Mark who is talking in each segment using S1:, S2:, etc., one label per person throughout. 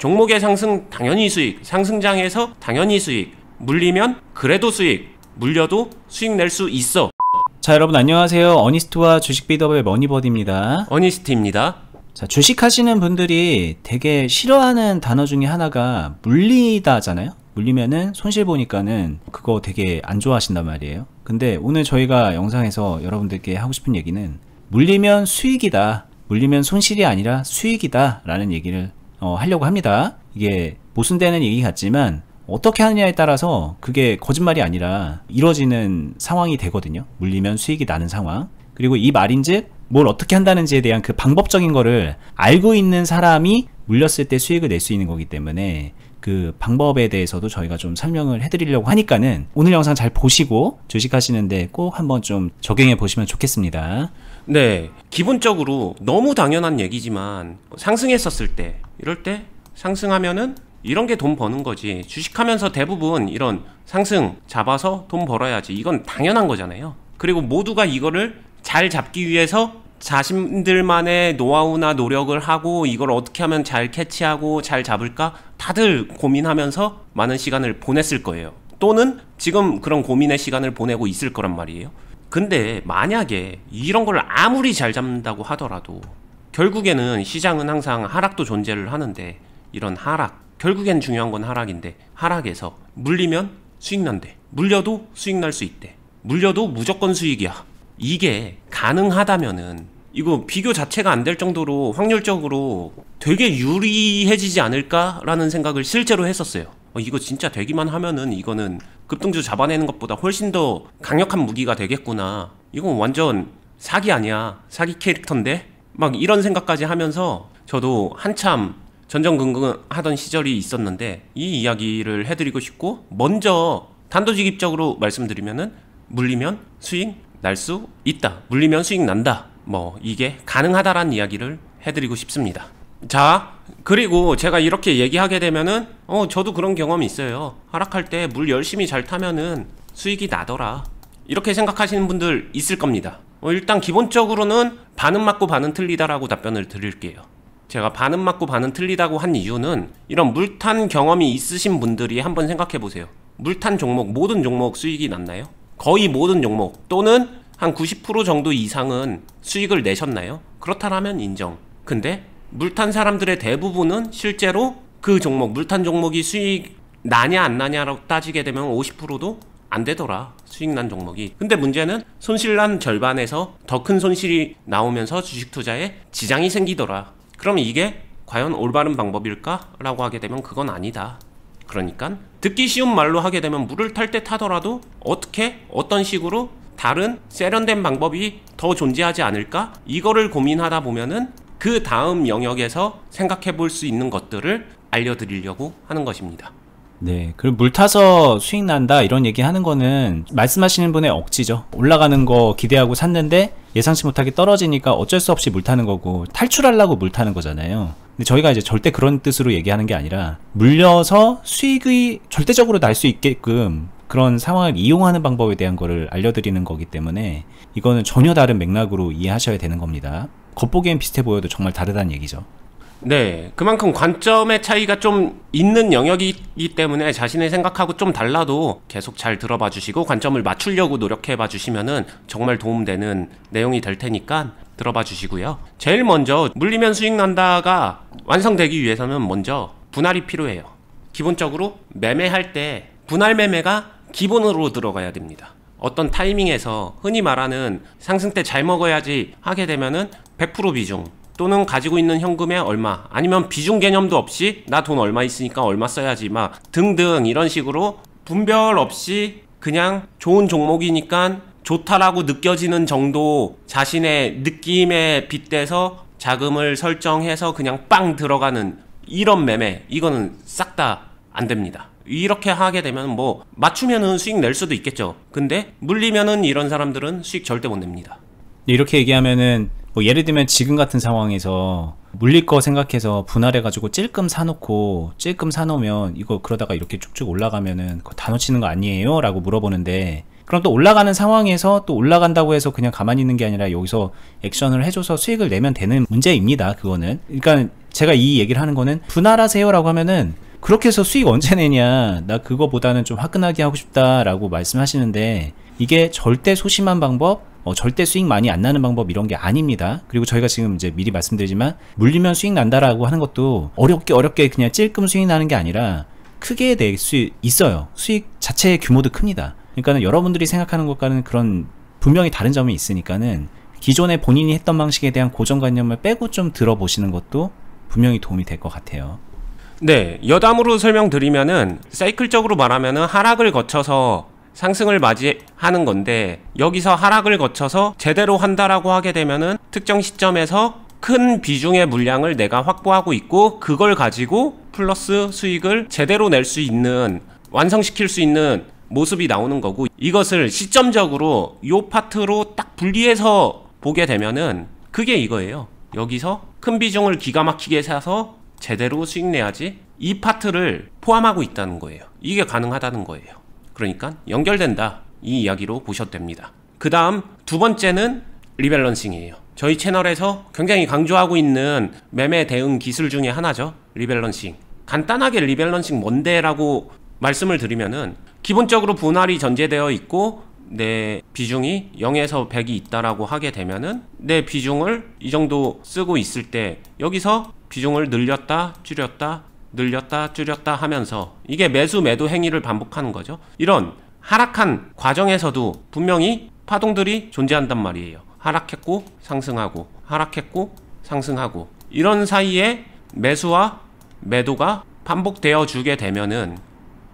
S1: 종목의 상승 당연히 수익, 상승장에서 당연히 수익, 물리면 그래도 수익, 물려도 수익 낼 수 있어.
S2: 자, 여러분 안녕하세요. 어니스트와 주식 비더의 머니버디입니다.
S1: 어니스트입니다.
S2: 자, 주식 하시는 분들이 되게 싫어하는 단어 중에 하나가 물리다잖아요. 물리면은 손실 보니까는 그거 되게 안 좋아하신단 말이에요. 근데 오늘 저희가 영상에서 여러분들께 하고 싶은 얘기는 물리면 수익이다, 물리면 손실이 아니라 수익이다 라는 얘기를 하려고 합니다. 이게 모순되는 얘기 같지만 어떻게 하느냐에 따라서 그게 거짓말이 아니라 이루어지는 상황이 되거든요. 물리면 수익이 나는 상황. 그리고 이 말인즉 뭘 어떻게 한다는지에 대한 그 방법적인 거를 알고 있는 사람이 물렸을 때 수익을 낼 수 있는 거기 때문에 그 방법에 대해서도 저희가 좀 설명을 해드리려고 하니까는 오늘 영상 잘 보시고 주식하시는데 꼭 한번 좀 적용해 보시면 좋겠습니다.
S1: 네, 기본적으로 너무 당연한 얘기지만 상승했었을 때, 이럴 때 상승하면은 이런 게 돈 버는 거지. 주식하면서 대부분 이런 상승 잡아서 돈 벌어야지, 이건 당연한 거잖아요. 그리고 모두가 이거를 잘 잡기 위해서 자신들만의 노하우나 노력을 하고 이걸 어떻게 하면 잘 캐치하고 잘 잡을까 다들 고민하면서 많은 시간을 보냈을 거예요. 또는 지금 그런 고민의 시간을 보내고 있을 거란 말이에요. 근데 만약에 이런 걸 아무리 잘 잡는다고 하더라도 결국에는 시장은 항상 하락도 존재를 하는데, 이런 하락, 결국엔 중요한 건 하락인데, 하락에서 물리면 수익 난대, 물려도 수익 날 수 있대, 물려도 무조건 수익이야. 이게 가능하다면은 이거 비교 자체가 안 될 정도로 확률적으로 되게 유리해지지 않을까라는 생각을 실제로 했었어요. 이거 진짜 되기만 하면은 이거는 급등주 잡아내는 것보다 훨씬 더 강력한 무기가 되겠구나. 이건 완전 사기 아니야, 사기 캐릭터인데? 막 이런 생각까지 하면서 저도 한참 전전긍긍 시절이 있었는데, 이 이야기를 해드리고 싶고, 먼저 단도직입적으로 말씀드리면은 물리면 수익 날 수 있다, 물리면 수익 난다, 뭐 이게 가능하다라는 이야기를 해드리고 싶습니다. 자, 그리고 제가 이렇게 얘기하게 되면은 저도 그런 경험이 있어요. 하락할 때 물 열심히 잘 타면은 수익이 나더라, 이렇게 생각하시는 분들 있을 겁니다. 일단 기본적으로는 반은 맞고 반은 틀리다라고 답변을 드릴게요. 제가 반은 맞고 반은 틀리다고 한 이유는, 이런 물탄 경험이 있으신 분들이 한번 생각해 보세요. 물탄 종목, 모든 종목 수익이 났나요? 거의 모든 종목, 또는 한 90% 정도 이상은 수익을 내셨나요? 그렇다면 인정. 근데 물탄 사람들의 대부분은 실제로 그 종목, 물탄 종목이 수익 나냐 안 나냐라고 따지게 되면 50%도 안 되더라, 수익 난 종목이. 근데 문제는 손실 난 절반에서 더 큰 손실이 나오면서 주식 투자에 지장이 생기더라. 그럼 이게 과연 올바른 방법일까? 라고 하게 되면 그건 아니다. 그러니까 듣기 쉬운 말로 하게 되면 물을 탈 때 타더라도 어떻게, 어떤 식으로 다른 세련된 방법이 더 존재하지 않을까? 이거를 고민하다 보면은 그 다음 영역에서 생각해 볼 수 있는 것들을 알려드리려고 하는 것입니다.
S2: 네, 그리고 물 타서 수익 난다 이런 얘기 하는 거는 말씀하시는 분의 억지죠. 올라가는 거 기대하고 샀는데 예상치 못하게 떨어지니까 어쩔 수 없이 물 타는 거고, 탈출하려고 물 타는 거잖아요. 근데 저희가 이제 절대 그런 뜻으로 얘기하는 게 아니라, 물려서 수익이 절대적으로 날 수 있게끔 그런 상황을 이용하는 방법에 대한 거를 알려드리는 거기 때문에 이거는 전혀 다른 맥락으로 이해하셔야 되는 겁니다. 겉보기엔 비슷해 보여도 정말 다르다는 얘기죠.
S1: 네, 그만큼 관점의 차이가 좀 있는 영역이기 때문에 자신의 생각하고 좀 달라도 계속 잘 들어봐 주시고 관점을 맞추려고 노력해 봐 주시면은 정말 도움되는 내용이 될 테니까 들어봐 주시고요. 제일 먼저 물리면 수익 난다가 완성되기 위해서는 먼저 분할이 필요해요. 기본적으로 매매할 때 분할 매매가 기본으로 들어가야 됩니다. 어떤 타이밍에서 흔히 말하는 상승 때 잘 먹어야지 하게 되면은 100% 비중, 또는 가지고 있는 현금의 얼마, 아니면 비중 개념도 없이 나 돈 얼마 있으니까 얼마 써야지 막 등등 이런 식으로 분별 없이 그냥 좋은 종목이니까 좋다라고 느껴지는 정도 자신의 느낌에 빗대서 자금을 설정해서 그냥 빵 들어가는 이런 매매, 이거는 싹 다 안 됩니다. 이렇게 하게 되면 뭐 맞추면은 수익 낼 수도 있겠죠. 근데 물리면은 이런 사람들은 수익 절대 못 냅니다.
S2: 이렇게 얘기하면은 뭐 예를 들면 지금 같은 상황에서 물릴 거 생각해서 분할해가지고 찔끔 사놓고, 찔끔 사놓으면 이거 그러다가 이렇게 쭉쭉 올라가면은 그거 다 놓치는 거 아니에요? 라고 물어보는데, 그럼 또 올라가는 상황에서 또 올라간다고 해서 그냥 가만히 있는 게 아니라 여기서 액션을 해줘서 수익을 내면 되는 문제입니다. 그거는. 그러니까 제가 이 얘기를 하는 거는 분할하세요라고 하면은 그렇게 해서 수익 언제 내냐, 나 그거보다는 좀 화끈하게 하고 싶다라고 말씀하시는데 이게 절대 소심한 방법, 절대 수익 많이 안 나는 방법 이런 게 아닙니다. 그리고 저희가 지금 이제 미리 말씀드리지만 물리면 수익 난다라고 하는 것도 어렵게 그냥 찔끔 수익 나는 게 아니라 크게 낼 수 있어요. 수익 자체의 규모도 큽니다. 그러니까는 여러분들이 생각하는 것과는 그런 분명히 다른 점이 있으니까는 기존에 본인이 했던 방식에 대한 고정관념을 빼고 좀 들어보시는 것도 분명히 도움이 될 것 같아요.
S1: 네, 여담으로 설명드리면은 사이클적으로 말하면은 하락을 거쳐서 상승을 맞이하는 건데, 여기서 하락을 거쳐서 제대로 한다라고 하게 되면은 특정 시점에서 큰 비중의 물량을 내가 확보하고 있고 그걸 가지고 플러스 수익을 제대로 낼 수 있는, 완성시킬 수 있는 모습이 나오는 거고, 이것을 시점적으로 요 파트로 딱 분리해서 보게 되면은 그게 이거예요. 여기서 큰 비중을 기가 막히게 사서 제대로 수익 내야지, 이 파트를 포함하고 있다는 거예요. 이게 가능하다는 거예요. 그러니까 연결된다, 이 이야기로 보셔도 됩니다. 그 다음 두 번째는 리밸런싱이에요. 저희 채널에서 굉장히 강조하고 있는 매매 대응 기술 중에 하나죠. 리밸런싱. 간단하게 리밸런싱 뭔데 라고 말씀을 드리면은, 기본적으로 분할이 전제되어 있고 내 비중이 0에서 100이 있다라고 하게 되면은 내 비중을 이 정도 쓰고 있을 때 여기서 비중을 늘렸다 줄였다 늘렸다 줄였다 하면서 이게 매수 매도 행위를 반복하는 거죠. 이런 하락한 과정에서도 분명히 파동들이 존재한단 말이에요. 하락했고 상승하고 하락했고 상승하고, 이런 사이에 매수와 매도가 반복되어 주게 되면은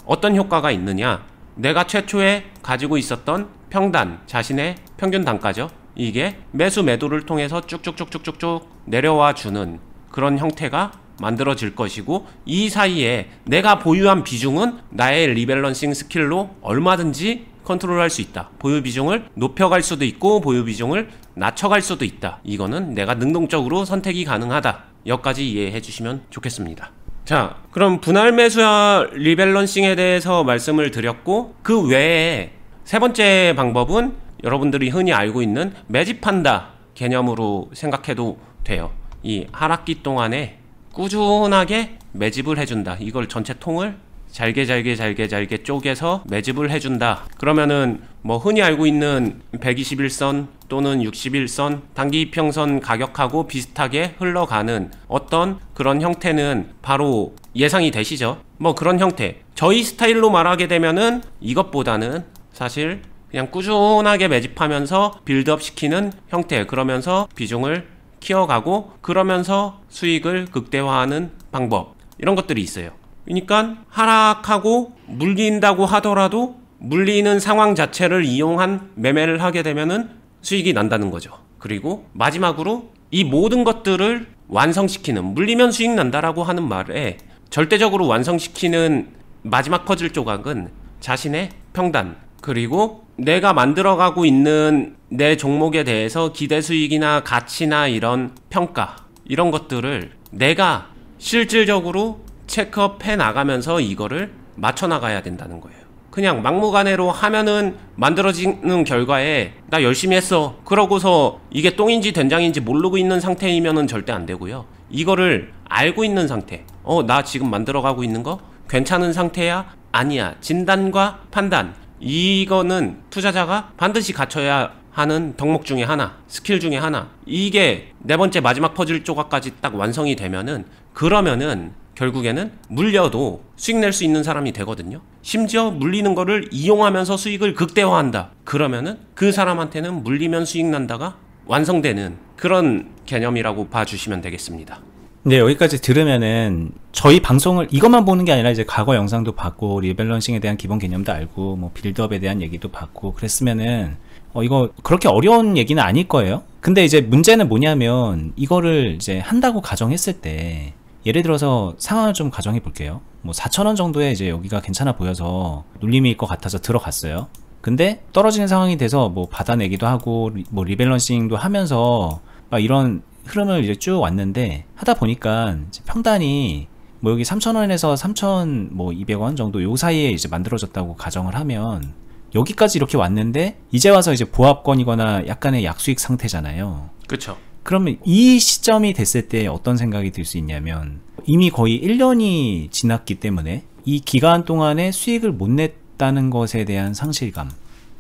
S1: 어떤 효과가 있느냐, 내가 최초에 가지고 있었던 평단, 자신의 평균 단가죠. 이게 매수 매도를 통해서 쭉쭉쭉쭉쭉 내려와 주는 그런 형태가 만들어질 것이고, 이 사이에 내가 보유한 비중은 나의 리밸런싱 스킬로 얼마든지 컨트롤할 수 있다. 보유 비중을 높여갈 수도 있고 보유 비중을 낮춰갈 수도 있다. 이거는 내가 능동적으로 선택이 가능하다. 여기까지 이해해 주시면 좋겠습니다. 자, 그럼 분할 매수와 리밸런싱에 대해서 말씀을 드렸고, 그 외에 세 번째 방법은 여러분들이 흔히 알고 있는 매집한다 개념으로 생각해도 돼요. 이 하락기 동안에 꾸준하게 매집을 해준다. 이걸 전체 통을 잘게 쪼개서 매집을 해준다. 그러면은 뭐 흔히 알고 있는 121선 또는 61선 단기 이평선 가격하고 비슷하게 흘러가는 어떤 그런 형태는 바로 예상이 되시죠? 뭐 그런 형태. 저희 스타일로 말하게 되면은 이것보다는 사실 그냥 꾸준하게 매집하면서 빌드업 시키는 형태, 그러면서 비중을 키워가고 그러면서 수익을 극대화하는 방법, 이런 것들이 있어요. 그러니까 하락하고 물린다고 하더라도 물리는 상황 자체를 이용한 매매를 하게 되면은 수익이 난다는 거죠. 그리고 마지막으로 이 모든 것들을 완성시키는, 물리면 수익 난다라고 하는 말에 절대적으로 완성시키는 마지막 퍼즐 조각은 자신의 평단, 그리고 내가 만들어가고 있는 내 종목에 대해서 기대 수익이나 가치나 이런 평가, 이런 것들을 내가 실질적으로 체크업 해 나가면서 이거를 맞춰 나가야 된다는 거예요. 그냥 막무가내로 하면은 만들어지는 결과에 나 열심히 했어 그러고서 이게 똥인지 된장인지 모르고 있는 상태이면은 절대 안 되고요. 이거를 알고 있는 상태, 나 지금 만들어가고 있는 거 괜찮은 상태야? 아니야. 진단과 판단, 이거는 투자자가 반드시 갖춰야 하는 덕목 중에 하나, 스킬 중에 하나. 이게 네 번째 마지막 퍼즐 조각까지 딱 완성이 되면은, 그러면은 결국에는 물려도 수익 낼 수 있는 사람이 되거든요. 심지어 물리는 거를 이용하면서 수익을 극대화한다. 그러면은 그 사람한테는 물리면 수익 난다가 완성되는 그런 개념이라고 봐주시면 되겠습니다.
S2: 네, 여기까지 들으면은 저희 방송을 이것만 보는 게 아니라 이제 과거 영상도 봤고 리밸런싱에 대한 기본 개념도 알고 뭐 빌드업에 대한 얘기도 봤고 그랬으면은 이거 그렇게 어려운 얘기는 아닐 거예요. 근데 이제 문제는 뭐냐면 이거를 이제 한다고 가정했을 때, 예를 들어서 상황을 좀 가정해 볼게요. 뭐 4,000원 정도에 이제 여기가 괜찮아 보여서 눌림일 것 같아서 들어갔어요. 근데 떨어지는 상황이 돼서 뭐 받아내기도 하고 뭐 리밸런싱도 하면서 막 이런 흐름을 이제 쭉 왔는데, 하다 보니까 이제 평단이 뭐 여기 3,000원에서 3,200원 정도 요 사이에 이제 만들어졌다고 가정을 하면, 여기까지 이렇게 왔는데 이제 와서 이제 보합권이거나 약간의 약수익 상태잖아요.
S1: 그렇죠.
S2: 그러면 이 시점이 됐을 때 어떤 생각이 들 수 있냐면 이미 거의 1년이 지났기 때문에 이 기간 동안에 수익을 못 냈다는 것에 대한 상실감,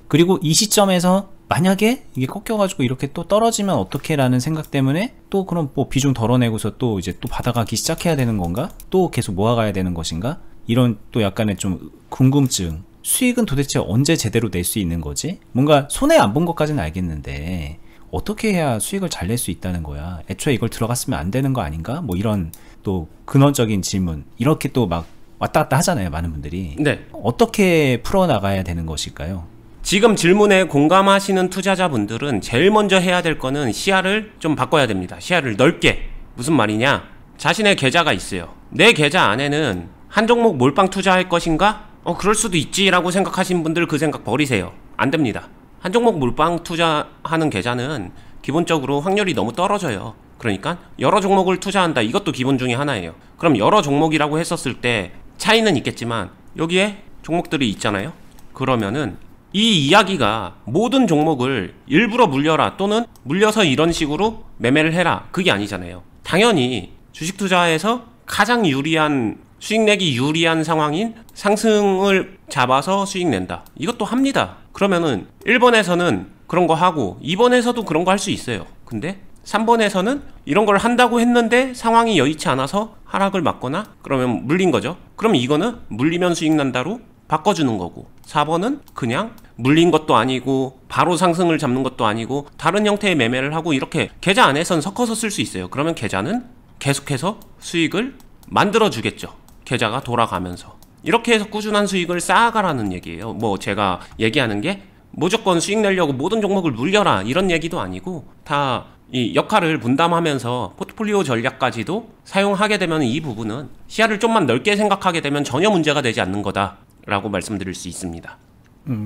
S2: 그리고 이 시점에서 만약에 이게 꺾여가지고 이렇게 또 떨어지면 어떡해 라는 생각 때문에 또 그럼 뭐 비중 덜어내고서 또 이제 또 받아가기 시작해야 되는 건가? 또 계속 모아가야 되는 것인가? 이런 또 약간의 좀 궁금증. 수익은 도대체 언제 제대로 낼 수 있는 거지? 뭔가 손해 안 본 것까지는 알겠는데 어떻게 해야 수익을 잘 낼 수 있다는 거야? 애초에 이걸 들어갔으면 안 되는 거 아닌가? 뭐 이런 또 근원적인 질문, 이렇게 또 막 왔다 갔다 하잖아요, 많은 분들이.
S1: 네.
S2: 어떻게 풀어나가야 되는 것일까요?
S1: 지금 질문에 공감하시는 투자자분들은 제일 먼저 해야 될 거는 시야를 좀 바꿔야 됩니다. 시야를 넓게. 무슨 말이냐? 자신의 계좌가 있어요. 내 계좌 안에는 한 종목 몰빵 투자할 것인가? 그럴 수도 있지라고 생각하시는 분들 그 생각 버리세요. 안 됩니다. 한 종목 몰빵 투자하는 계좌는 기본적으로 확률이 너무 떨어져요. 그러니까 여러 종목을 투자한다. 이것도 기본 중에 하나예요. 그럼 여러 종목이라고 했었을 때 차이는 있겠지만 여기에 종목들이 있잖아요. 그러면은 이 이야기가 모든 종목을 일부러 물려라 또는 물려서 이런 식으로 매매를 해라, 그게 아니잖아요. 당연히 주식 투자에서 가장 유리한, 수익 내기 유리한 상황인 상승을 잡아서 수익 낸다, 이것도 합니다. 그러면은 1번에서는 그런 거 하고 2번에서도 그런 거 할 수 있어요. 근데 3번에서는 이런 걸 한다고 했는데 상황이 여의치 않아서 하락을 맞거나 그러면 물린 거죠. 그럼 이거는 물리면 수익 난다로 바꿔주는 거고, 4번은 그냥 물린 것도 아니고 바로 상승을 잡는 것도 아니고 다른 형태의 매매를 하고 이렇게 계좌 안에선 섞어서 쓸 수 있어요. 그러면 계좌는 계속해서 수익을 만들어 주겠죠. 계좌가 돌아가면서 이렇게 해서 꾸준한 수익을 쌓아가라는 얘기예요. 뭐 제가 얘기하는 게 무조건 수익 내려고 모든 종목을 물려라 이런 얘기도 아니고, 다 이 역할을 분담하면서 포트폴리오 전략까지도 사용하게 되면 이 부분은 시야를 좀만 넓게 생각하게 되면 전혀 문제가 되지 않는 거다라고 말씀드릴 수 있습니다.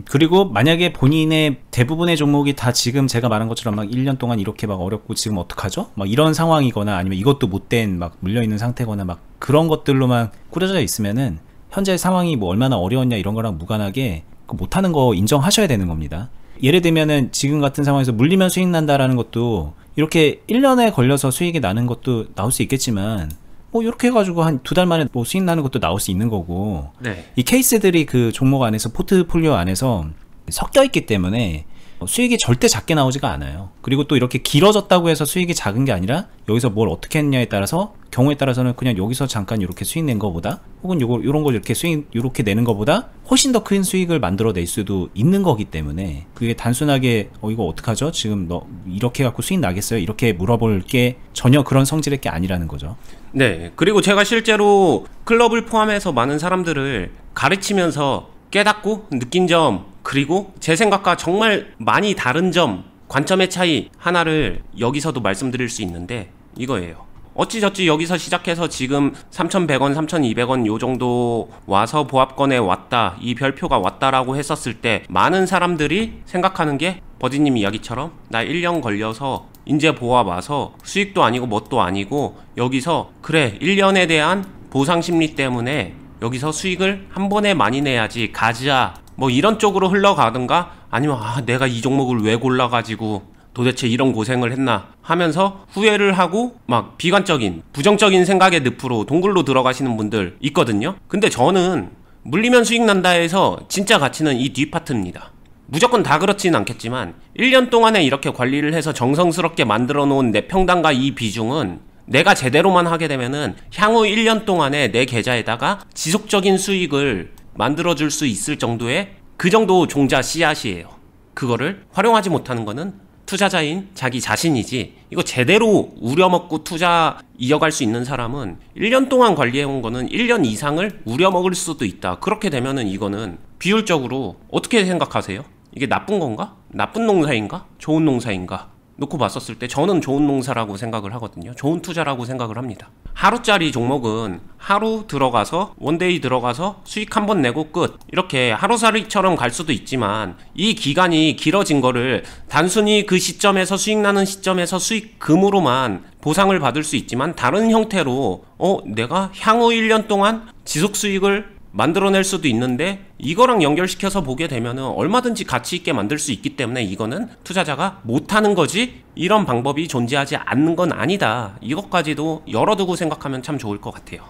S2: 그리고 만약에 본인의 대부분의 종목이 다 지금 제가 말한 것처럼 막 1년 동안 이렇게 막 어렵고 지금 어떡하죠? 막 이런 상황이거나 아니면 이것도 못된 막 물려있는 상태거나 막 그런 것들로만 꾸려져 있으면은 현재 상황이 뭐 얼마나 어려웠냐 이런 거랑 무관하게 못하는 거 인정하셔야 되는 겁니다. 예를 들면은 지금 같은 상황에서 물리면 수익 난다라는 것도 이렇게 1년에 걸려서 수익이 나는 것도 나올 수 있겠지만 뭐 이렇게 해가지고 한 2달 만에 뭐 수익 나는 것도 나올 수 있는 거고,
S1: 네.
S2: 이 케이스들이 그 종목 안에서 포트폴리오 안에서 섞여 있기 때문에 수익이 절대 작게 나오지가 않아요. 그리고 또 이렇게 길어졌다고 해서 수익이 작은 게 아니라 여기서 뭘 어떻게 했냐에 따라서 경우에 따라서는 그냥 여기서 잠깐 이렇게 수익 낸 거보다 혹은 요런 걸 이렇게 수익 이렇게 내는 거보다 훨씬 더 큰 수익을 만들어 낼 수도 있는 거기 때문에 그게 단순하게 이거 어떡하죠? 지금 너 이렇게 갖고 수익 나겠어요? 이렇게 물어볼 게 전혀 그런 성질의 게 아니라는 거죠.
S1: 네. 그리고 제가 실제로 클럽을 포함해서 많은 사람들을 가르치면서 깨닫고 느낀 점, 그리고 제 생각과 정말 많이 다른 점, 관점의 차이 하나를 여기서도 말씀드릴 수 있는데 이거예요. 어찌저찌 여기서 시작해서 지금 3,100원, 3,200원 요 정도 와서 보합권에 왔다, 이 별표가 왔다라고 했었을 때 많은 사람들이 생각하는 게 버디님 이야기처럼 나 1년 걸려서 이제 보합 와서 수익도 아니고 뭣도 아니고 여기서 그래 1년에 대한 보상 심리 때문에 여기서 수익을 한 번에 많이 내야지 가자, 뭐 이런 쪽으로 흘러가든가, 아니면 내가 이 종목을 왜 골라가지고 도대체 이런 고생을 했나 하면서 후회를 하고 막 비관적인 부정적인 생각의 늪으로 동굴로 들어가시는 분들 있거든요. 근데 저는 물리면 수익 난다 해서 진짜 가치는 이 뒷파트입니다. 무조건 다 그렇진 않겠지만 1년 동안에 이렇게 관리를 해서 정성스럽게 만들어 놓은 내 평단과 이 비중은 내가 제대로만 하게 되면은 향후 1년 동안에 내 계좌에다가 지속적인 수익을 만들어줄 수 있을 정도의 그 정도 종자 씨앗이에요. 그거를 활용하지 못하는 거는 투자자인 자기 자신이지, 이거 제대로 우려먹고 투자 이어갈 수 있는 사람은 1년 동안 관리해온 거는 1년 이상을 우려먹을 수도 있다. 그렇게 되면은 이거는 비율적으로 어떻게 생각하세요? 이게 나쁜 건가? 나쁜 농사인가? 좋은 농사인가? 놓고 봤었을 때 저는 좋은 농사라고 생각을 하거든요. 좋은 투자라고 생각을 합니다. 하루짜리 종목은 하루 들어가서 원데이 들어가서 수익 한 번 내고 끝, 이렇게 하루살이처럼 갈 수도 있지만 이 기간이 길어진 거를 단순히 그 시점에서 수익 나는 시점에서 수익금으로만 보상을 받을 수 있지만 다른 형태로 내가 향후 1년 동안 지속 수익을 만들어낼 수도 있는데 이거랑 연결시켜서 보게 되면은 얼마든지 가치 있게 만들 수 있기 때문에 이거는 투자자가 못하는 거지 이런 방법이 존재하지 않는 건 아니다. 이것까지도 열어두고 생각하면 참 좋을 것 같아요.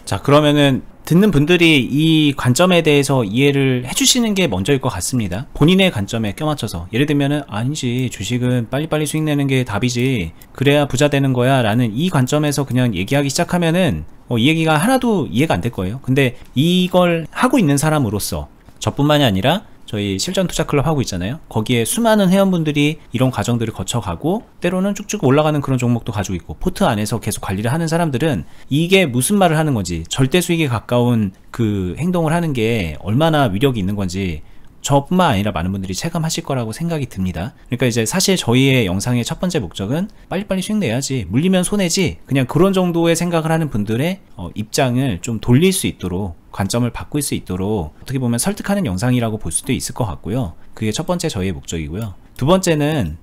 S2: 자, 그러면은 듣는 분들이 이 관점에 대해서 이해를 해주시는 게 먼저일 것 같습니다. 본인의 관점에 껴맞춰서. 예를 들면은 아니지, 주식은 빨리빨리 수익 내는 게 답이지, 그래야 부자 되는 거야 라는 이 관점에서 그냥 얘기하기 시작하면은 이 얘기가 하나도 이해가 안 될 거예요. 근데 이걸 하고 있는 사람으로서, 저뿐만이 아니라 저희 실전 투자 클럽 하고 있잖아요. 거기에 수많은 회원분들이 이런 과정들을 거쳐가고 때로는 쭉쭉 올라가는 그런 종목도 가지고 있고 포트 안에서 계속 관리를 하는 사람들은 이게 무슨 말을 하는 건지, 절대 수익에 가까운 그 행동을 하는 게 얼마나 위력이 있는 건지 저뿐만 아니라 많은 분들이 체감하실 거라고 생각이 듭니다. 그러니까 이제 사실 저희의 영상의 첫 번째 목적은 빨리빨리 수익 내야지, 물리면 손해지, 그냥 그런 정도의 생각을 하는 분들의 입장을 좀 돌릴 수 있도록, 관점을 바꿀 수 있도록 어떻게 보면 설득하는 영상이라고 볼 수도 있을 것 같고요. 그게 첫 번째 저희의 목적이고요. 두 번째는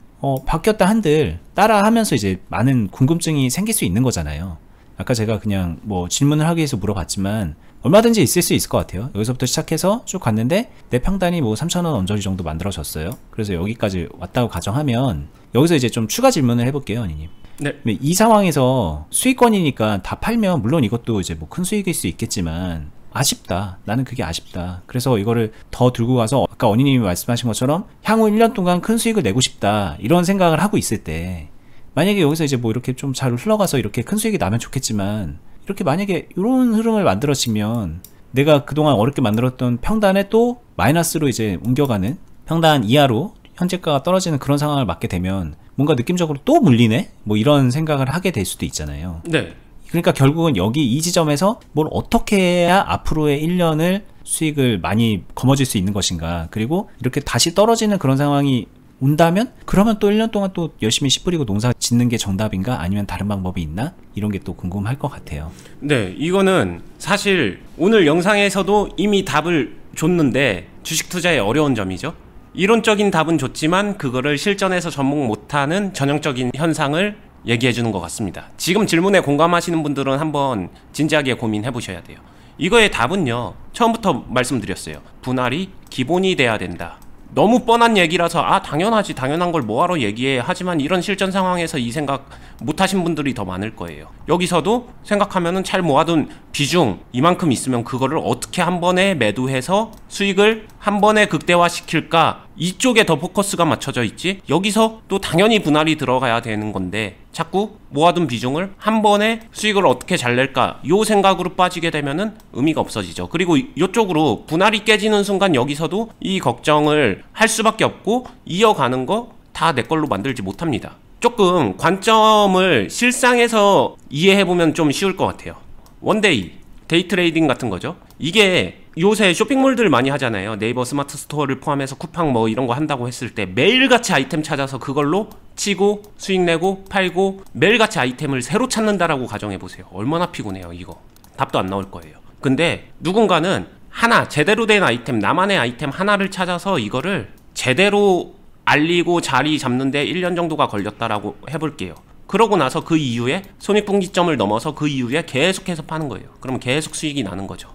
S2: 바뀌었다 한들 따라하면서 이제 많은 궁금증이 생길 수 있는 거잖아요. 아까 제가 그냥 뭐 질문을 하기 위해서 물어봤지만 얼마든지 있을 수 있을 것 같아요. 여기서부터 시작해서 쭉 갔는데 내 평단이 뭐 3,000원 언저리 정도 만들어졌어요. 그래서 여기까지 왔다고 가정하면 여기서 이제 좀 추가 질문을 해볼게요, 언니님.
S1: 네.
S2: 이 상황에서 수익권이니까 다 팔면 물론 이것도 이제 뭐 큰 수익일 수 있겠지만 아쉽다. 나는 그게 아쉽다. 그래서 이거를 더 들고 가서 아까 언니님이 말씀하신 것처럼 향후 1년 동안 큰 수익을 내고 싶다. 이런 생각을 하고 있을 때 만약에 여기서 이제 뭐 이렇게 좀 잘 흘러가서 이렇게 큰 수익이 나면 좋겠지만 이렇게 만약에 이런 흐름을 만들어지면 내가 그동안 어렵게 만들었던 평단에 또 마이너스로 이제 옮겨가는, 평단 이하로 현재가가 떨어지는 그런 상황을 맞게 되면 뭔가 느낌적으로 또 물리네? 뭐 이런 생각을 하게 될 수도 있잖아요.
S1: 네.
S2: 그러니까 결국은 여기 이 지점에서 뭘 어떻게 해야 앞으로의 1년을 수익을 많이 거머쥘 수 있는 것인가, 그리고 이렇게 다시 떨어지는 그런 상황이 온다면 그러면 또 1년 동안 또 열심히 씨 뿌리고 농사 짓는 게 정답인가, 아니면 다른 방법이 있나, 이런 게 또 궁금할 것 같아요.
S1: 네, 이거는 사실 오늘 영상에서도 이미 답을 줬는데 주식 투자의 어려운 점이죠. 이론적인 답은 줬지만 그거를 실전에서 접목 못하는 전형적인 현상을 얘기해 주는 것 같습니다. 지금 질문에 공감하시는 분들은 한번 진지하게 고민해 보셔야 돼요. 이거의 답은요, 처음부터 말씀드렸어요. 분할이 기본이 돼야 된다. 너무 뻔한 얘기라서 당연하지, 당연한 걸 뭐하러 얘기해, 하지만 이런 실전 상황에서 이 생각 못 하신 분들이 더 많을 거예요. 여기서도 생각하면은 잘 모아둔 비중 이만큼 있으면 그거를 어떻게 한 번에 매도해서 수익을 한 번에 극대화시킬까, 이쪽에 더 포커스가 맞춰져 있지, 여기서 또 당연히 분할이 들어가야 되는 건데 자꾸 모아둔 비중을 한 번에 수익을 어떻게 잘 낼까, 요 생각으로 빠지게 되면은 의미가 없어지죠. 그리고 이쪽으로 분할이 깨지는 순간 여기서도 이 걱정을 할 수밖에 없고 이어가는 거 다 내 걸로 만들지 못합니다. 조금 관점을 실상에서 이해해보면 좀 쉬울 것 같아요. 원데이, 데이 트레이딩 같은 거죠. 이게 요새 쇼핑몰들 많이 하잖아요. 네이버 스마트 스토어를 포함해서 쿠팡 뭐 이런 거 한다고 했을 때 매일같이 아이템 찾아서 그걸로 치고 수익 내고 팔고 매일같이 아이템을 새로 찾는다라고 가정해보세요. 얼마나 피곤해요, 이거. 답도 안 나올 거예요. 근데 누군가는 하나, 제대로 된 아이템, 나만의 아이템 하나를 찾아서 이거를 제대로 알리고 자리 잡는데 1년 정도가 걸렸다라고 해볼게요. 그러고 나서 그 이후에 손익분기점을 넘어서 그 이후에 계속해서 파는 거예요. 그러면 계속 수익이 나는 거죠.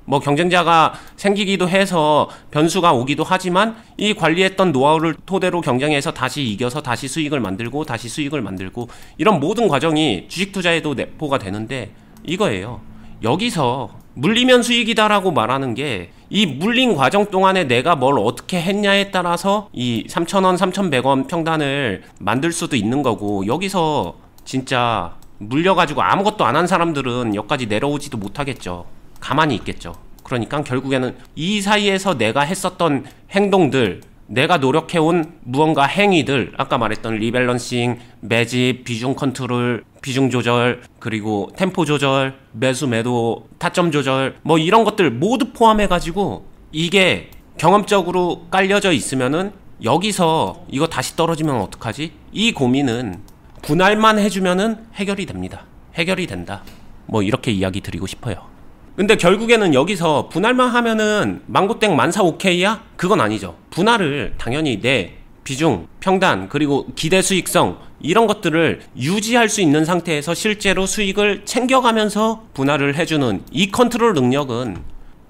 S1: 뭐 경쟁자가 생기기도 해서 변수가 오기도 하지만 이 관리했던 노하우를 토대로 경쟁해서 다시 이겨서 다시 수익을 만들고 다시 수익을 만들고, 이런 모든 과정이 주식 투자에도 내포가 되는데 이거예요. 여기서 물리면 수익이다라고 말하는 게 이 물린 과정 동안에 내가 뭘 어떻게 했냐에 따라서 이 3,000원, 3,100원 평단을 만들 수도 있는 거고, 여기서 진짜 물려가지고 아무것도 안 한 사람들은 여기까지 내려오지도 못하겠죠. 가만히 있겠죠. 그러니까 결국에는 이 사이에서 내가 했었던 행동들, 내가 노력해온 무언가 행위들, 아까 말했던 리밸런싱, 매집, 비중 컨트롤, 비중 조절, 그리고 템포 조절, 매수 매도, 타점 조절, 뭐 이런 것들 모두 포함해가지고 이게 경험적으로 깔려져 있으면은 여기서 이거 다시 떨어지면 어떡하지? 이 고민은 분할만 해주면은 해결이 됩니다. 해결이 된다. 뭐 이렇게 이야기 드리고 싶어요. 근데 결국에는 여기서 분할만 하면은 망고땡 만사 오케이야? 그건 아니죠. 분할을 당연히 내 비중, 평단, 그리고 기대 수익성 이런 것들을 유지할 수 있는 상태에서 실제로 수익을 챙겨가면서 분할을 해주는 이 컨트롤 능력은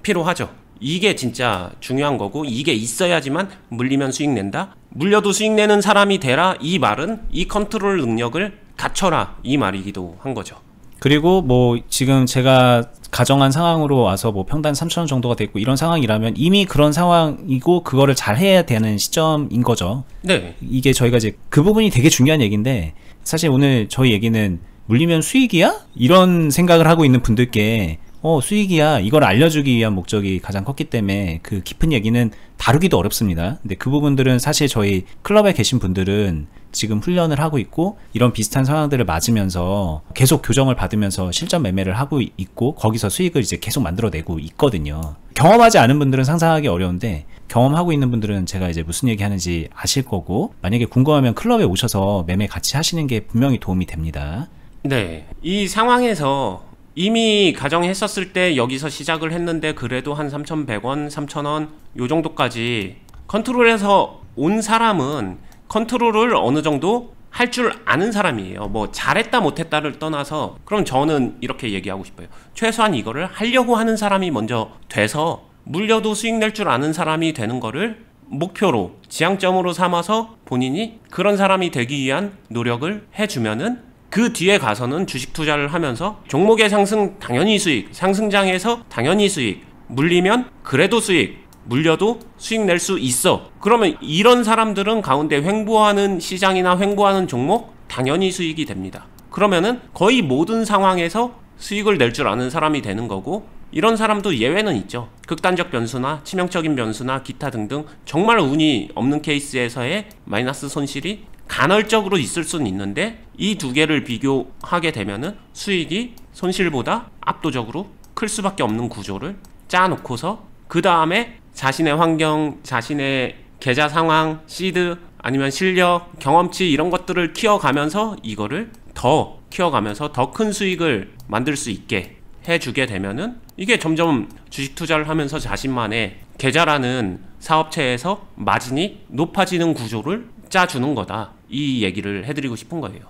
S1: 필요하죠. 이게 진짜 중요한 거고, 이게 있어야지만 물리면 수익 낸다. 물려도 수익 내는 사람이 되라. 이 말은 이 컨트롤 능력을 갖춰라, 이 말이기도 한 거죠.
S2: 그리고 뭐 지금 제가 가정한 상황으로 와서 뭐 평단 3,000원 정도가 됐고 이런 상황이라면 이미 그런 상황이고 그거를 잘 해야 되는 시점인 거죠.
S1: 네.
S2: 이게 저희가 이제 그 부분이 되게 중요한 얘기인데, 사실 오늘 저희 얘기는 물리면 수익이야? 이런 생각을 하고 있는 분들께 수익이야, 이걸 알려주기 위한 목적이 가장 컸기 때문에 그 깊은 얘기는 다루기도 어렵습니다. 근데 그 부분들은 사실 저희 클럽에 계신 분들은 지금 훈련을 하고 있고 이런 비슷한 상황들을 맞으면서 계속 교정을 받으면서 실전 매매를 하고 있고 거기서 수익을 이제 계속 만들어내고 있거든요. 경험하지 않은 분들은 상상하기 어려운데 경험하고 있는 분들은 제가 이제 무슨 얘기 하는지 아실 거고, 만약에 궁금하면 클럽에 오셔서 매매 같이 하시는 게 분명히 도움이 됩니다.
S1: 네. 이 상황에서 이미 가정했었을 때 여기서 시작을 했는데 그래도 한 3,100원, 3,000원 요 정도까지 컨트롤해서 온 사람은 컨트롤을 어느 정도 할 줄 아는 사람이에요. 뭐 잘했다 못했다를 떠나서, 그럼 저는 이렇게 얘기하고 싶어요. 최소한 이거를 하려고 하는 사람이 먼저 돼서 물려도 수익 낼 줄 아는 사람이 되는 거를 목표로, 지향점으로 삼아서 본인이 그런 사람이 되기 위한 노력을 해주면은 그 뒤에 가서는 주식 투자를 하면서 종목의 상승 당연히 수익, 상승장에서 당연히 수익, 물리면 그래도 수익, 물려도 수익 낼 수 있어. 그러면 이런 사람들은 가운데 횡보하는 시장이나 횡보하는 종목 당연히 수익이 됩니다. 그러면은 거의 모든 상황에서 수익을 낼 줄 아는 사람이 되는 거고, 이런 사람도 예외는 있죠. 극단적 변수나 치명적인 변수나 기타 등등 정말 운이 없는 케이스에서의 마이너스 손실이 간헐적으로 있을 수는 있는데, 이 두 개를 비교하게 되면은 수익이 손실보다 압도적으로 클 수밖에 없는 구조를 짜놓고서 그 다음에 자신의 환경, 자신의 계좌 상황, 시드 아니면 실력, 경험치 이런 것들을 키워가면서 이거를 더 키워가면서 더 큰 수익을 만들 수 있게 해주게 되면은 이게 점점 주식 투자를 하면서 자신만의 계좌라는 사업체에서 마진이 높아지는 구조를 짜주는 거다. 이 얘기를 해드리고 싶은 거예요.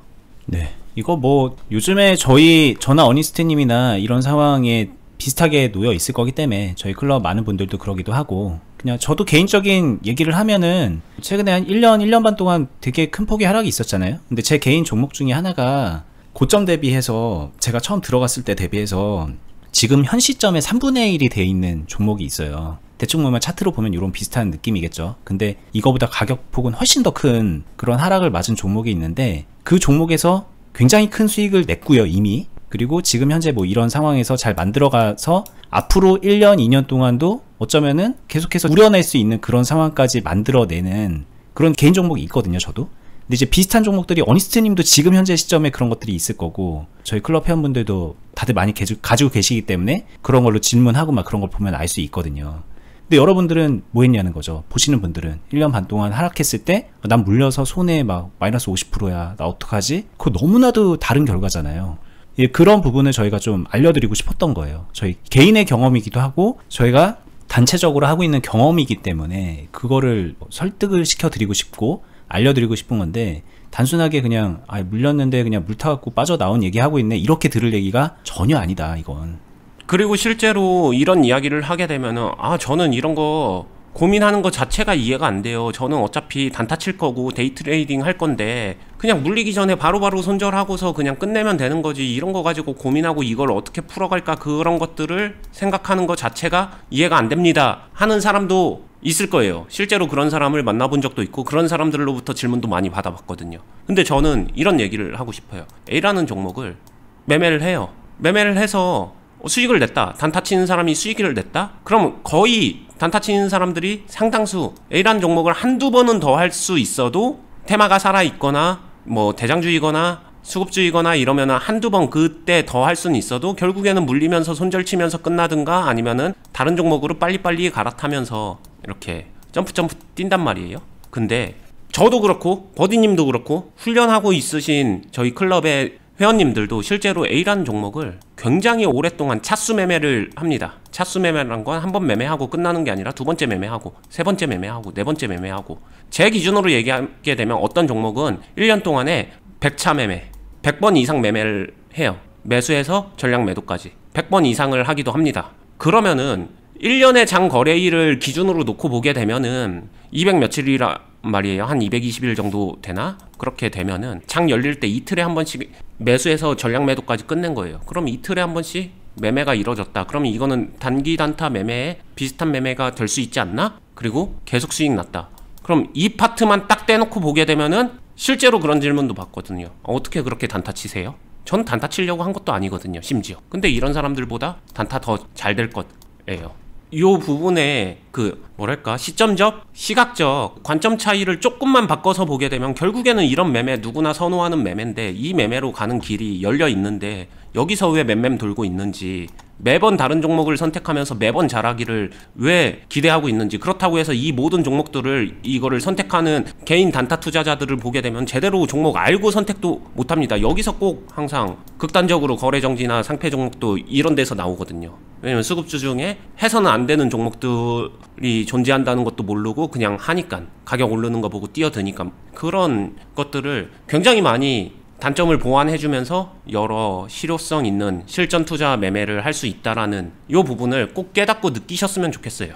S2: 네, 이거 뭐 요즘에 저나 어니스트님이나 이런 상황에 비슷하게 놓여 있을 거기 때문에 저희 클럽 많은 분들도 그러기도 하고, 그냥 저도 개인적인 얘기를 하면은 최근에 한 1년 반 동안 되게 큰 폭의 하락이 있었잖아요. 근데 제 개인 종목 중에 하나가 고점 대비해서, 제가 처음 들어갔을 때 대비해서 지금 현 시점에 3분의 1이 돼 있는 종목이 있어요. 대충 보면 차트로 보면 이런 비슷한 느낌이겠죠. 근데 이거보다 가격폭은 훨씬 더 큰 그런 하락을 맞은 종목이 있는데, 그 종목에서 굉장히 큰 수익을 냈고요, 이미. 그리고 지금 현재 뭐 이런 상황에서 잘 만들어가서 앞으로 1년, 2년 동안도 어쩌면은 계속해서 우려낼 수 있는 그런 상황까지 만들어내는 그런 개인 종목이 있거든요, 저도. 근데 이제 비슷한 종목들이 어니스트님도 지금 현재 시점에 그런 것들이 있을 거고, 저희 클럽 회원분들도 다들 많이 가지고 계시기 때문에 그런 걸로 질문하고 막 그런 걸 보면 알 수 있거든요. 근데 여러분들은 뭐 했냐는 거죠. 보시는 분들은 1년 반 동안 하락했을 때 난 물려서 손해 막 마이너스 50%야, 나 어떡하지? 그거 너무나도 다른 결과잖아요. 예, 그런 부분을 저희가 좀 알려드리고 싶었던 거예요. 저희 개인의 경험이기도 하고 저희가 단체적으로 하고 있는 경험이기 때문에 그거를 설득을 시켜드리고 싶고 알려드리고 싶은 건데, 단순하게 그냥 물렸는데 그냥 물 타갖고 빠져나온 얘기하고 있네, 이렇게 들을 얘기가 전혀 아니다, 이건.
S1: 그리고 실제로 이런 이야기를 하게 되면은 저는 이런 거 고민하는 것 자체가 이해가 안 돼요. 저는 어차피 단타 칠 거고 데이 트레이딩 할 건데 그냥 물리기 전에 바로바로 손절하고서 그냥 끝내면 되는 거지, 이런 거 가지고 고민하고 이걸 어떻게 풀어갈까, 그런 것들을 생각하는 것 자체가 이해가 안 됩니다 하는 사람도 있을 거예요. 실제로 그런 사람을 만나본 적도 있고 그런 사람들로부터 질문도 많이 받아봤거든요. 근데 저는 이런 얘기를 하고 싶어요. A라는 종목을 매매를 해요. 매매를 해서 수익을 냈다. 단타 치는 사람이 수익을 냈다? 그럼 거의 단타 치는 사람들이 상당수 A라는 종목을 한두 번은 더 할 수 있어도 테마가 살아있거나 뭐 대장주이거나 수급주이거나 이러면은 한두 번 그때 더 할 수는 있어도 결국에는 물리면서 손절 치면서 끝나든가 아니면은 다른 종목으로 빨리빨리 갈아타면서 이렇게 점프 뛴단 말이에요. 근데 저도 그렇고 버디님도 그렇고 훈련하고 있으신 저희 클럽의 회원님들도 실제로 A라는 종목을 굉장히 오랫동안 차수 매매를 합니다. 차수 매매라는 건 한 번 매매하고 끝나는 게 아니라 두 번째 매매하고 세 번째 매매하고 네 번째 매매하고, 제 기준으로 얘기하게 되면 어떤 종목은 1년 동안에 100차 매매, 100번 이상 매매를 해요. 매수해서 전량 매도까지 100번 이상을 하기도 합니다. 그러면은 1년의 장 거래일을 기준으로 놓고 보게 되면은 200 며칠이라 말이에요. 한 220일 정도 되나? 그렇게 되면은 장 열릴 때 이틀에 한 번씩 매수해서 전량 매도까지 끝낸 거예요. 그럼 이틀에 한 번씩 매매가 이뤄졌다. 그러면 이거는 단기 단타 매매에 비슷한 매매가 될 수 있지 않나? 그리고 계속 수익 났다. 그럼 이 파트만 딱 떼놓고 보게 되면은 실제로 그런 질문도 받거든요. 어떻게 그렇게 단타 치세요? 전 단타 치려고 한 것도 아니거든요, 심지어. 근데 이런 사람들보다 단타 더 잘 될 거예요. 요 부분에 그 뭐랄까 시점적, 시각적 관점 차이를 조금만 바꿔서 보게 되면 결국에는 이런 매매 누구나 선호하는 매매인데 이 매매로 가는 길이 열려 있는데 여기서 왜 맴맴 돌고 있는지, 매번 다른 종목을 선택하면서 매번 잘하기를 왜 기대하고 있는지, 그렇다고 해서 이 모든 종목들을 이거를 선택하는 개인 단타 투자자들을 보게 되면 제대로 종목 알고 선택도 못합니다. 여기서 꼭 항상 극단적으로 거래 정지나 상패 종목도 이런 데서 나오거든요. 왜냐면 수급주 중에 해서는 안 되는 종목들이 존재한다는 것도 모르고 그냥 하니까, 가격 오르는 거 보고 뛰어드니까, 그런 것들을 굉장히 많이 단점을 보완해주면서 여러 실효성 있는 실전 투자 매매를 할 수 있다라는 이 부분을 꼭 깨닫고 느끼셨으면 좋겠어요.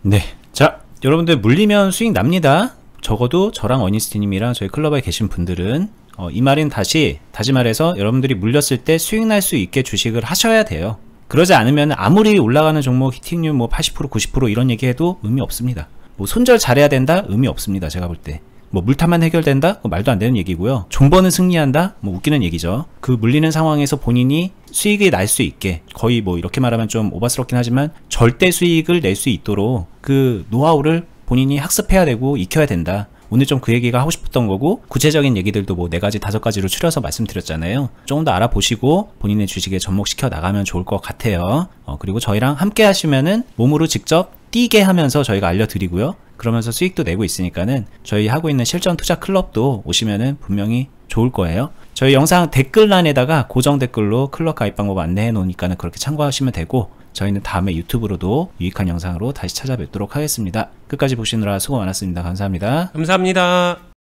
S2: 네, 자 여러분들 물리면 수익 납니다. 적어도 저랑 어니스티님이랑 저희 클럽에 계신 분들은 이 말은 다시 말해서 여러분들이 물렸을 때 수익 날 수 있게 주식을 하셔야 돼요. 그러지 않으면 아무리 올라가는 종목 히팅률 뭐 80% 90% 이런 얘기해도 의미 없습니다. 뭐 손절 잘해야 된다? 의미 없습니다. 제가 볼 때. 뭐 물타만 해결된다? 말도 안 되는 얘기고요. 종버는 승리한다? 뭐 웃기는 얘기죠. 그 물리는 상황에서 본인이 수익이 날 수 있게, 거의 뭐 이렇게 말하면 좀 오바스럽긴 하지만 절대 수익을 낼 수 있도록 그 노하우를 본인이 학습해야 되고 익혀야 된다. 오늘 좀 그 얘기가 하고 싶었던 거고, 구체적인 얘기들도 뭐 4가지 5가지로 추려서 말씀드렸잖아요. 조금 더 알아보시고 본인의 주식에 접목시켜 나가면 좋을 것 같아요. 그리고 저희랑 함께 하시면은 몸으로 직접 뛰게 하면서 저희가 알려드리고요. 그러면서 수익도 내고 있으니까는 저희 하고 있는 실전 투자 클럽도 오시면은 분명히 좋을 거예요. 저희 영상 댓글란에다가 고정 댓글로 클럽 가입 방법 안내해 놓으니까는 그렇게 참고하시면 되고, 저희는 다음에 유튜브로도 유익한 영상으로 다시 찾아뵙도록 하겠습니다. 끝까지 보시느라 수고 많았습니다. 감사합니다.
S1: 감사합니다.